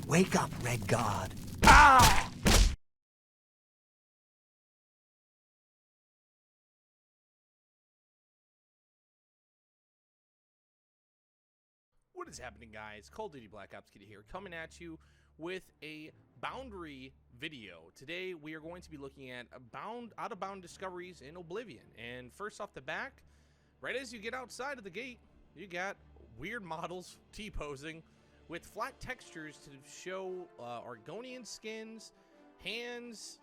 Wake up, Red God. Ah! What is happening, guys? Call of Duty Black Ops Kid here, coming at you with a boundary video. Today we are going to be looking at out-of-bound discoveries in Oblivion. And first off the back, right as you get outside of the gate, you got weird models T-posing with flat textures to show Argonian skins, hands,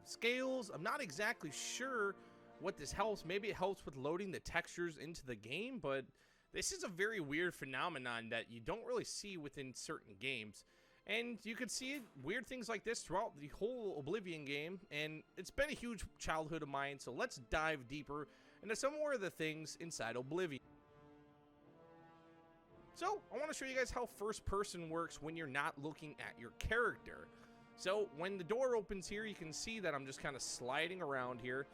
scales. I'm not exactly sure what this helps. Maybe it helps with loading the textures into the game, but this is a very weird phenomenon that you don't really see within certain games. And you can see weird things like this throughout the whole Oblivion game, and it's been a huge childhood of mine, so let's dive deeper into some more of the things inside Oblivion. So, I want to show you guys how first person works when you're not looking at your character. So, when the door opens here, you can see that I'm just kind of sliding around here.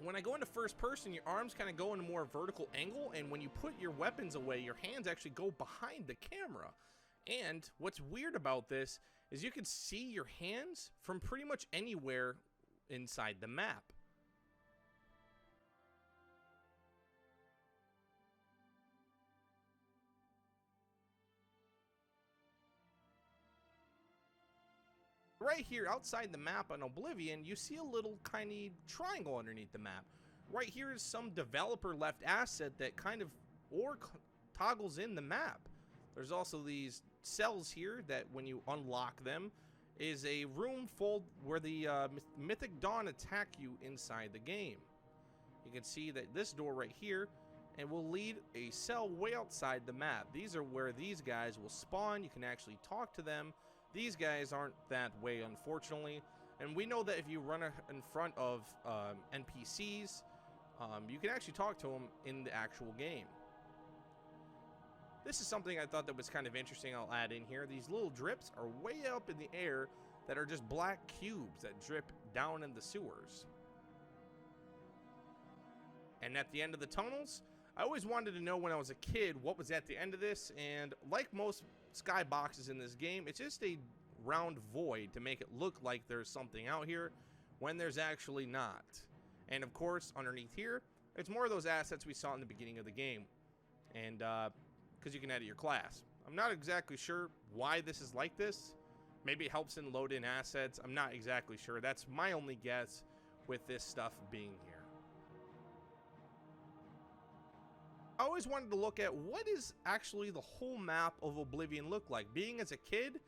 When I go into first person, your arms kind of go in a more vertical angle, and when you put your weapons away, your hands actually go behind the camera. And what's weird about this is you can see your hands from pretty much anywhere inside the map. Right here outside the map on Oblivion, you see a little tiny triangle underneath the map. Right here is some developer left asset that kind of toggles in the map. There's also these cells here that when you unlock them is a room full where the Mythic Dawn attack you inside the game. You can see that this door right here and will lead a cell way outside the map. These are where these guys will spawn. You can actually talk to them. These guys aren't that way, unfortunately, and we know that if you run in front of NPCs, you can actually talk to them in the actual game. This is something I thought that was kind of interesting. I'll add in here. These little drips are way up in the air that are just black cubes that drip down in the sewers. And at the end of the tunnels, I always wanted to know when I was a kid what was at the end of this, and like most skyboxes in this game, it's just a round void to make it look like there's something out here when there's actually not. And of course, underneath here, it's more of those assets we saw in the beginning of the game, and because you can edit your class. I'm not exactly sure why this is like this. Maybe it helps in load in assets. I'm not exactly sure. That's my only guess with this stuff being here. I always wanted to look at what is actually the whole map of Oblivion look like. Being as a kid,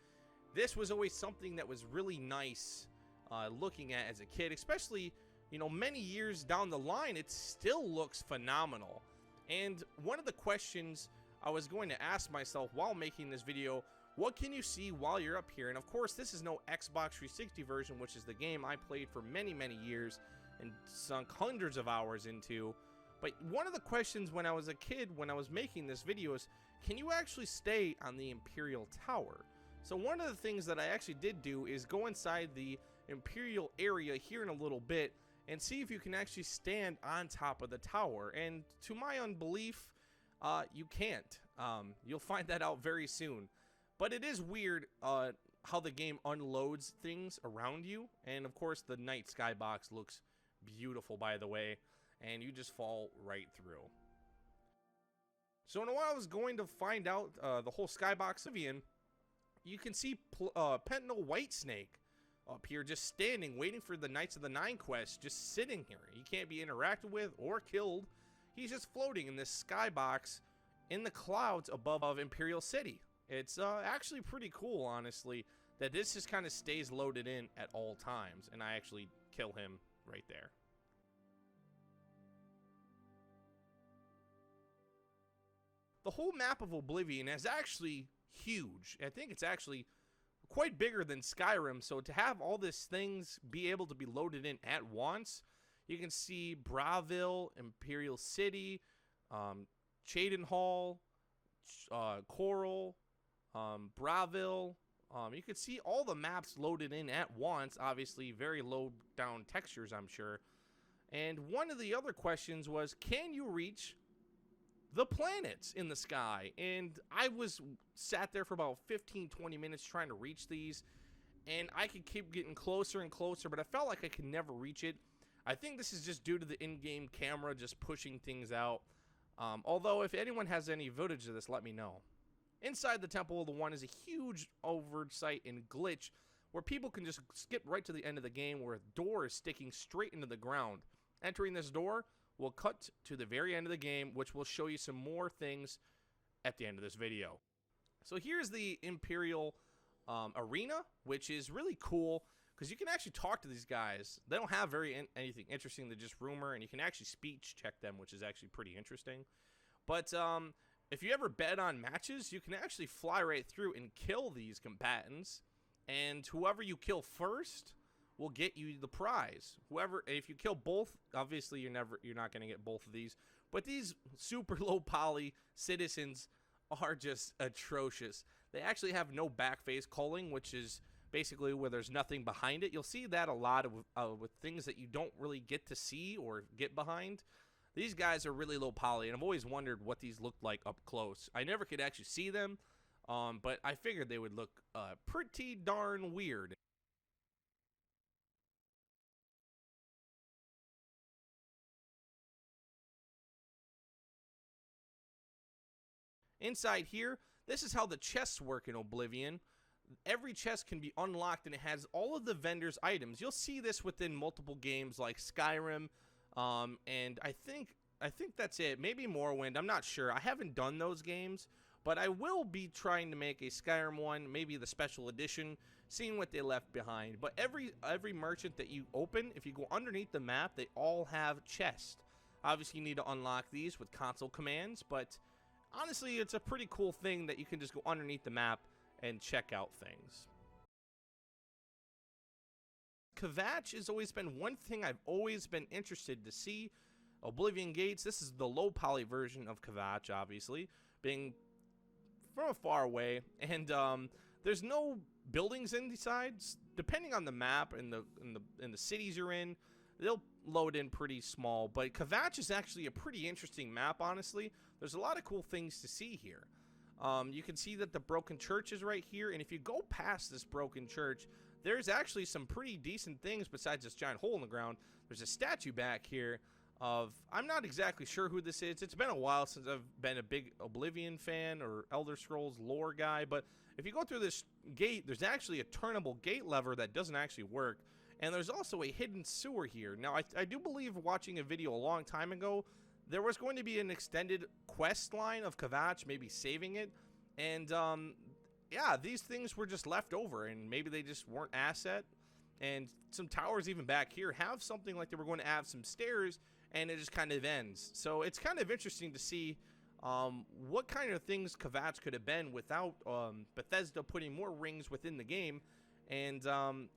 this was always something that was really nice looking at as a kid, especially, you know, many years down the line, it still looks phenomenal. And one of the questions I was going to ask myself while making this video, what can you see while you're up here? And of course, this is no Xbox 360 version, which is the game I played for many, many years and sunk hundreds of hours into. But one of the questions when I was a kid, when I was making this video, is can you actually stay on the Imperial Tower? So one of the things that I actually did do is go inside the Imperial area here in a little bit and see if you can actually stand on top of the tower. And to my unbelief, you can't. You'll find that out very soon. But it is weird how the game unloads things around you. And of course, the night skybox looks beautiful, by the way. And you just fall right through. So when I was going to find out the whole Skybox Oblivion, you can see Pentinel Whitesnake up here just standing, waiting for the Knights of the Nine quest, just sitting here. He can't be interacted with or killed. He's just floating in this skybox in the clouds above Imperial City. It's actually pretty cool, honestly, that this just kind of stays loaded in at all times, and I actually kill him right there. The whole map of Oblivion is actually huge. I think it's actually quite bigger than Skyrim, so to have all these things be able to be loaded in at once, you can see Bravil, Imperial City, Cheydinhal, Coral, Bravil. You can see all the maps loaded in at once, obviously very low down textures, I'm sure. And one of the other questions was, can you reach the planets in the sky. And I was sat there for about 15-20 minutes trying to reach these, and I could keep getting closer and closer, but I felt like I could never reach it. I think this is just due to the in-game camera just pushing things out. Although if anyone has any footage of this, let me know. Inside the Temple of the One is a huge oversight and glitch where people can just skip right to the end of the game, where a door is sticking straight into the ground. Entering this door will cut to the very end of the game, which will show you some more things at the end of this video. So here's the Imperial Arena, which is really cool because you can actually talk to these guys. They don't have anything interesting, they're just rumor, and you can actually speech check them, which is actually pretty interesting. But if you ever bet on matches, you can actually fly right through and kill these combatants, and whoever you kill first will get you the prize. If you kill both, obviously you're not going to get both of these, but these super low poly citizens are just atrocious. They actually have no back face culling, which is basically where there's nothing behind it. You'll see that a lot with things that you don't really get to see or get behind. These guys are really low poly, and I've always wondered what these looked like up close. I never could actually see them, but I figured they would look pretty darn weird. Inside here, this is how the chests work in Oblivion. Every chest can be unlocked, and it has all of the vendors' items. You'll see this within multiple games like Skyrim, and I think that's it. Maybe Morrowind. I'm not sure. I haven't done those games, but I will be trying to make a Skyrim one, maybe the special edition, seeing what they left behind. But every merchant that you open, if you go underneath the map, they all have chests. Obviously, you need to unlock these with console commands, but honestly, it's a pretty cool thing that you can just go underneath the map and check out things. Kovach has always been one thing I've always been interested to see. Oblivion Gates, this is the low poly version of Kovach, obviously, being from far away, and there's no buildings inside. Depending on the map and the cities you're in, they'll load in pretty small, but Kovach is actually a pretty interesting map, honestly. There's a lot of cool things to see here. You can see that the broken church is right here, and if you go past this broken church, there's actually some pretty decent things besides this giant hole in the ground. There's a statue back here of, I'm not exactly sure who this is. It's been a while since I've been a big Oblivion fan or Elder Scrolls lore guy, but if you go through this gate, there's actually a turnable gate lever that doesn't actually work. And there's also a hidden sewer here. Now, I do believe, watching a video a long time ago, there was going to be an extended quest line of Kovach, maybe saving it. And, yeah, these things were just left over, and maybe they just weren't asset. And some towers even back here have something like they were going to have some stairs, and it just kind of ends. So it's kind of interesting to see what kind of things Kovach could have been without Bethesda putting more rings within the game. And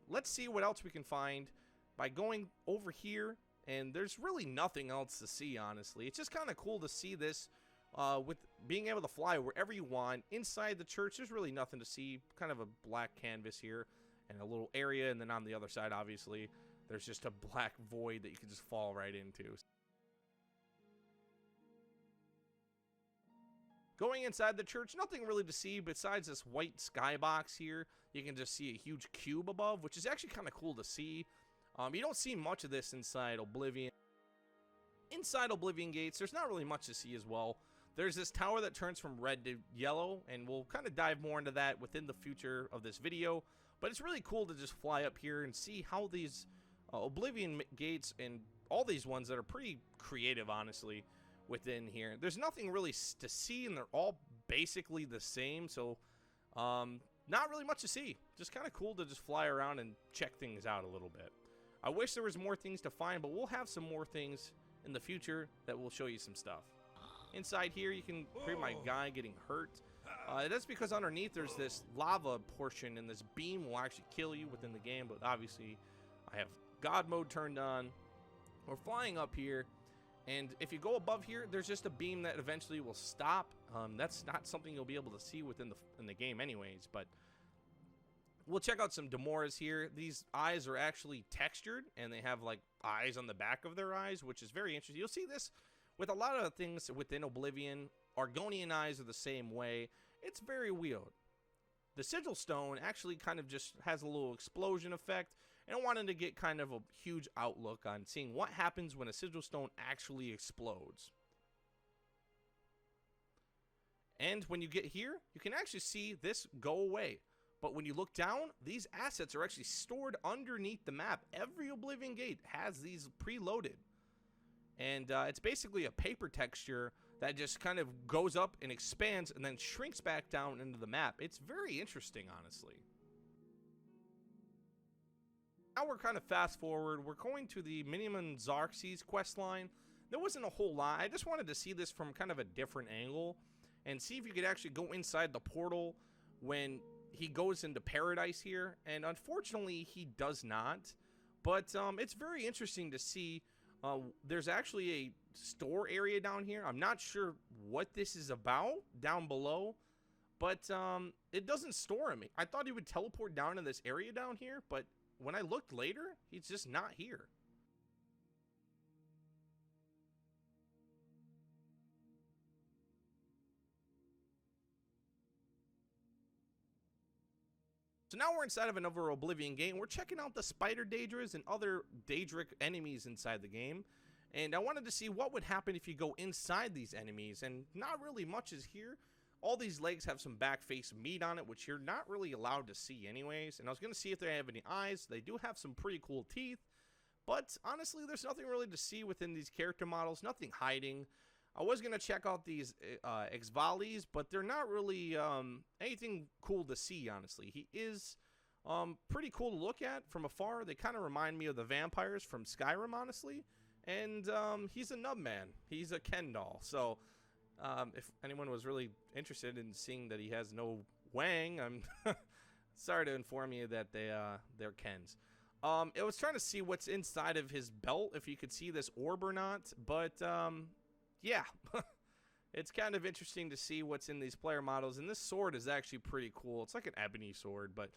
let's see what else we can find by going over here. And there's really nothing else to see, honestly. It's just kind of cool to see this with being able to fly wherever you want. Inside the church, there's really nothing to see. Kind of a black canvas here and a little area. And then on the other side, obviously, there's just a black void that you can just fall right into. Going inside the church, nothing really to see besides this white skybox here. You can just see a huge cube above, which is actually kind of cool to see. You don't see much of this inside Oblivion. Inside Oblivion Gates, there's not really much to see as well. There's this tower that turns from red to yellow, and we'll kind of dive more into that within the future of this video. But it's really cool to just fly up here and see how these Oblivion Gates and all these ones that are pretty creative, honestly, within here. There's nothing really to see, and they're all basically the same, so not really much to see. Just kind of cool to just fly around and check things out a little bit. I wish there was more things to find, but we'll have some more things in the future that will show you some stuff. Inside here, you can hear my guy getting hurt. That's because underneath there's this lava portion, and this beam will actually kill you within the game, but obviously I have God mode turned on. We're flying up here, and if you go above here, there's just a beam that eventually will stop. That's not something you'll be able to see within the game anyways, but we'll check out some Demoras here. These eyes are actually textured, and they have like eyes on the back of their eyes, which is very interesting. You'll see this With a lot of things within Oblivion, Argonian eyes are the same way. It's very weird. The sigil stone actually kind of just has a little explosion effect, and I wanted to get kind of a huge outlook on seeing what happens when a sigil stone actually explodes. And when you get here, you can actually see this go away. But when you look down, these assets are actually stored underneath the map. Every Oblivion Gate has these preloaded. And it's basically a paper texture that just kind of goes up and expands and then shrinks back down into the map. It's very interesting, honestly. Now we're kind of fast forward. We're going to the Minimum Xarxes quest line. There wasn't a whole lot. I just wanted to see this from kind of a different angle and see if you could actually go inside the portal when he goes into paradise here. And unfortunately, he does not. But it's very interesting to see. There's actually a store area down here. I'm not sure what this is about down below, but it doesn't store him. I thought he would teleport down to this area down here, but when I looked later, he's just not here. So now we're inside of another Oblivion Gate, and we're checking out the Spider Daedras and other Daedric enemies inside the game. And I wanted to see what would happen if you go inside these enemies, and not really much is here. All these legs have some back face meat on it, which you're not really allowed to see anyways. And I was going to see if they have any eyes. They do have some pretty cool teeth, but honestly, there's nothing really to see within these character models, nothing hiding. I was going to check out these Exvalis, but they're not really anything cool to see, honestly. He is pretty cool to look at from afar. They kind of remind me of the vampires from Skyrim, honestly. And he's a nub man. He's a Ken doll. So if anyone was really interested in seeing that he has no wang, I'm sorry to inform you that they're Kens. I was trying to see what's inside of his belt, if you could see this orb or not, but yeah, it's kind of interesting to see what's in these player models, and this sword is actually pretty cool. It's like an ebony sword, but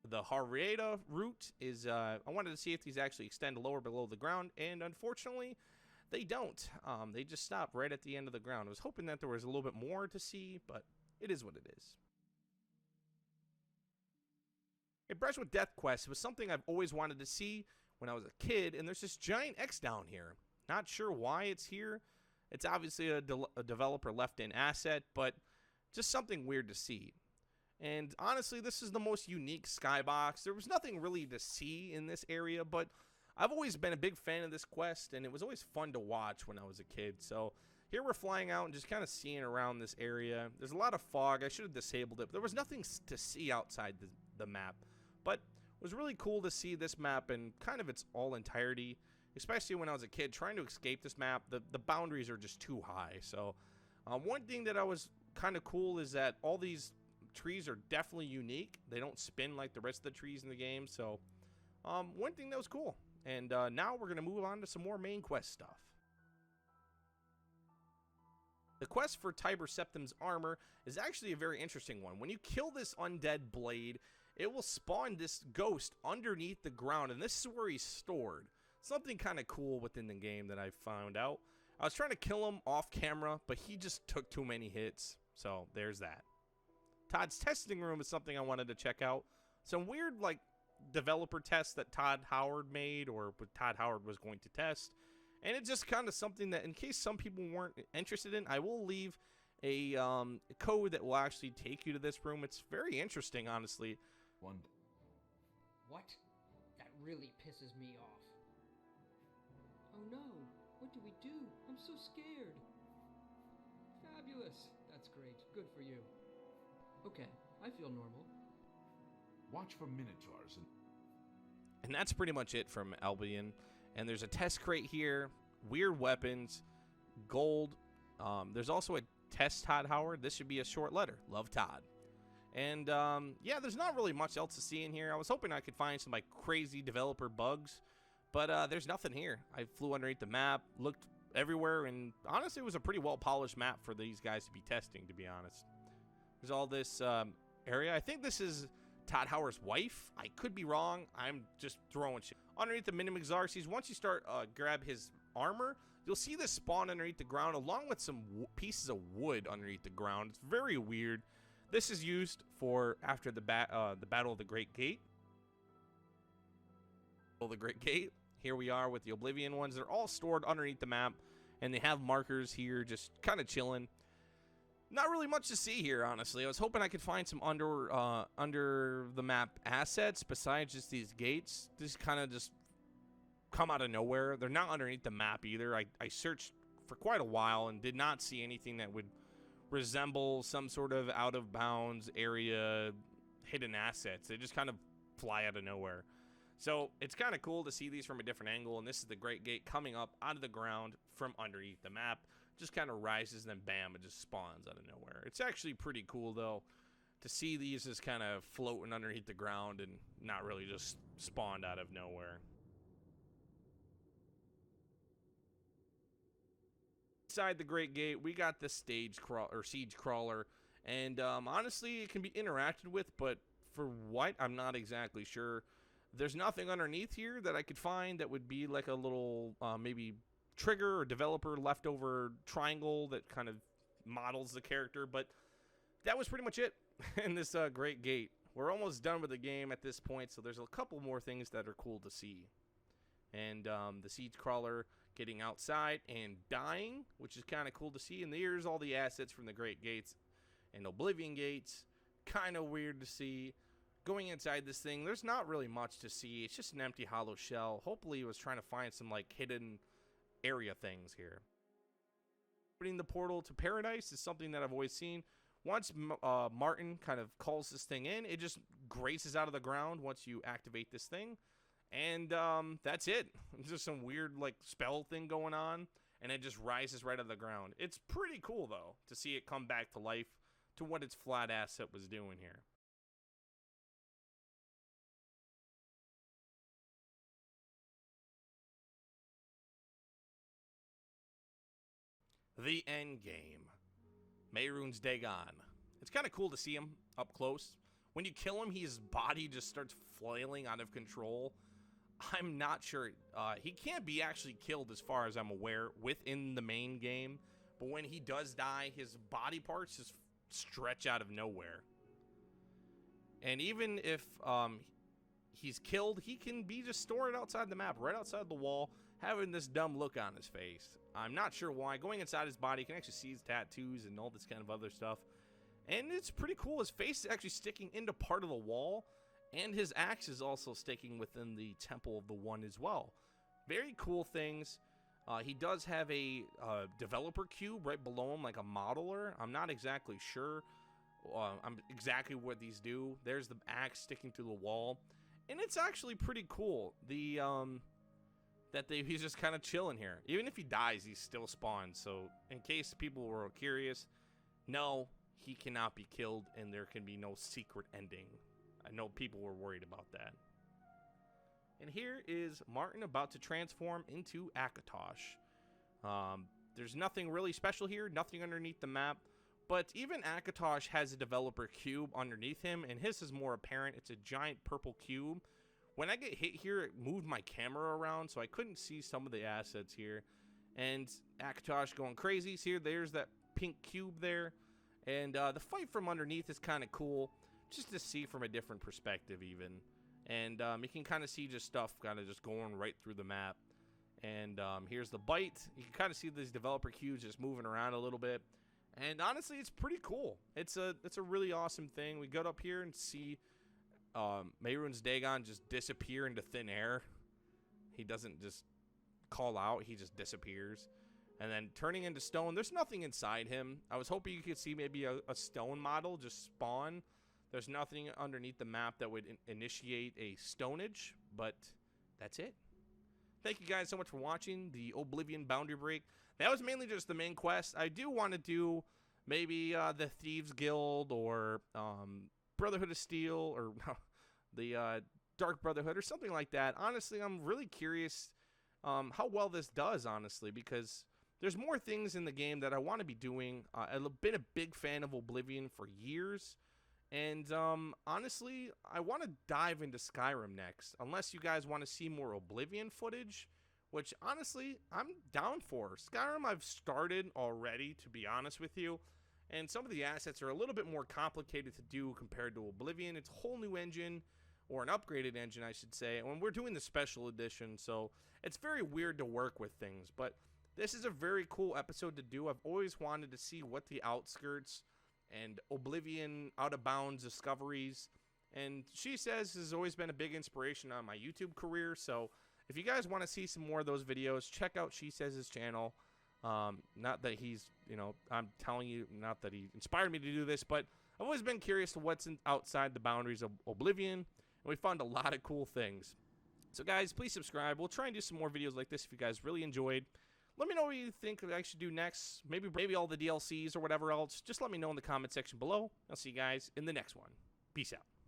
the Harrieta route is, I wanted to see if these actually extend lower below the ground, and unfortunately, they don't. They just stop right at the end of the ground. I was hoping that there was a little bit more to see, but it is what it is. A Brush with Death quest was something I've always wanted to see when I was a kid, and there's this giant X down here. Not sure why it's here. It's obviously a developer left-in asset, but just something weird to see. And honestly, this is the most unique skybox. There was nothing really to see in this area, but I've always been a big fan of this quest, and it was always fun to watch when I was a kid. So here we're flying out and just kind of seeing around this area. There's a lot of fog. I should have disabled it, but there was nothing to see outside the map. But it was really cool to see this map in kind of its all entirety, especially when I was a kid trying to escape this map. The boundaries are just too high. So one thing that I was kind of cool is that all these trees are definitely unique. They don't spin like the rest of the trees in the game. So one thing that was cool. And now we're going to move on to some more main quest stuff. The quest for Tiber Septims Armor is actually a very interesting one. When you kill this undead blade, it will spawn this ghost underneath the ground, and this is where he's stored. Something kind of cool within the game that I found out. I was trying to kill him off camera, but he just took too many hits, so there's that. Todd's testing room is something I wanted to check out. Some weird, like, developer tests that Todd Howard made, or what Todd Howard was going to test. And it's just kind of something that, in case some people weren't interested in, I will leave a code that will actually take you to this room. It's very interesting, honestly. What? That really pisses me off. Oh no, what do we do? I'm so scared. Fabulous. That's great. Good for you. Okay, I feel normal. Watch for minotaurs and that's pretty much it from Albion. And there's a test crate here, weird weapons, gold. There's also a test Todd Howard. This should be a short letter. Love, Todd. And yeah, there's not really much else to see in here. I was hoping I could find some like crazy developer bugs, but there's nothing here. I flew underneath the map, looked everywhere, and honestly, it was a pretty well polished map for these guys to be testing, to be honest. There's all this area. I think this is Todd Howard's wife. I could be wrong. I'm just throwing shit. Underneath the Minimum Xarxes, once you start grab his armor, you'll see this spawn underneath the ground along with some pieces of wood underneath the ground. It's very weird. This is used for after the Battle of the Great Gate. The Great Gate. Here we are with the Oblivion ones. They're all stored underneath the map, and they have markers here just kind of chilling. Not really much to see here, honestly. I was hoping I could find some under the map assets besides just these gates. These kind of just come out of nowhere. They're not underneath the map either. I searched for quite a while and did not see anything that would resemble some sort of out of bounds area hidden assets. They just kind of fly out of nowhere. So it's kind of cool to see these from a different angle, and this is the Great Gate coming up out of the ground from underneath the map. Just kind of rises, and then bam, it just spawns out of nowhere. It's actually pretty cool, though, to see these just kind of floating underneath the ground and not really just spawned out of nowhere. Inside the Great Gate, we got the siege crawler, and honestly, it can be interacted with, but for what, I'm not exactly sure. There's nothing underneath here that I could find that would be like a little maybe trigger or developer leftover triangle that kind of models the character, but that was pretty much it in this Great Gate. We're almost done with the game at this point, so there's a couple more things that are cool to see. And the siege crawler getting outside and dying, which is kind of cool to see. And there's all the assets from the Great Gates and Oblivion Gates. Kind of weird to see. Going inside this thing, there's not really much to see. It's just an empty hollow shell. Hopefully it was trying to find some like hidden area things here. Opening the portal to paradise is something that I've always seen. Once Martin kind of calls this thing in, it just graces out of the ground once you activate this thing. And that's it. There's just some weird like spell thing going on, and it just rises right out of the ground. It's pretty cool, though, to see it come back to life to what its flat asset was doing here. The end game. Mehrunes Dagon. It's kind of cool to see him up close. When you kill him, his body just starts flailing out of control. I'm not sure. He can't be actually killed as far as I'm aware within the main game. But when he does die, his body parts just stretch out of nowhere. And even if he's killed, he can be just stored outside the map, right outside the wall, having this dumb look on his face. I'm not sure why. Going inside his body, you can actually see his tattoos and all this kind of other stuff. And it's pretty cool. His face is actually sticking into part of the wall. And his axe is also sticking within the Temple of the One as well. Very cool things. He does have a developer cube right below him, like a modeler. I'm not exactly sure exactly what these do. There's the axe sticking to the wall. And it's actually pretty cool. He's just kind of chilling here. Even if he dies, he still spawns. So in case people were curious, no, he cannot be killed, and there can be no secret ending. I know people were worried about that. And here is Martin about to transform into Akatosh. There's nothing really special here, nothing underneath the map. But even Akatosh has a developer cube underneath him, and his is more apparent. It's a giant purple cube. When I get hit here, it moved my camera around, so I couldn't see some of the assets here. And Akatosh going crazy. See, there's that pink cube there. And the fight from underneath is kind of cool, just to see from a different perspective even. And you can kind of see just stuff kind of just going right through the map. And here's the bite. You can kind of see these developer cubes just moving around a little bit. And honestly, it's pretty cool. It's a really awesome thing. We go up here and see Mehrunes Dagon just disappear into thin air. He doesn't just call out, he just disappears. And then turning into stone, there's nothing inside him. I was hoping you could see maybe a stone model just spawn. There's nothing underneath the map that would initiate a stonage, but that's it. Thank you guys so much for watching the Oblivion Boundary Break. That was mainly just the main quest. I do want to do maybe the Thieves Guild or Brotherhood of Steel or the Dark Brotherhood or something like that. Honestly, I'm really curious how well this does, honestly, because there's more things in the game that I want to be doing. I've been a big fan of Oblivion for years, And honestly, I want to dive into Skyrim next, unless you guys want to see more Oblivion footage, which honestly, I'm down for. Skyrim I've started already, to be honest with you, and some of the assets are a little bit more complicated to do compared to Oblivion. It's a whole new engine, or an upgraded engine, I should say, and we're doing the special edition, so it's very weird to work with things, but this is a very cool episode to do. I've always wanted to see what the outskirts and Oblivion out of bounds discoveries, and She Says has always been a big inspiration on my YouTube career. So if you guys want to see some more of those videos, check out She Says' channel. Not that he's, I'm telling you, not that he inspired me to do this, but I've always been curious to what's outside the boundaries of Oblivion, and we found a lot of cool things. So guys, please subscribe. We'll try and do some more videos like this if you guys really enjoyed. Let me know what you think I should do next. Maybe all the DLCs or whatever else. Just let me know in the comment section below. I'll see you guys in the next one. Peace out.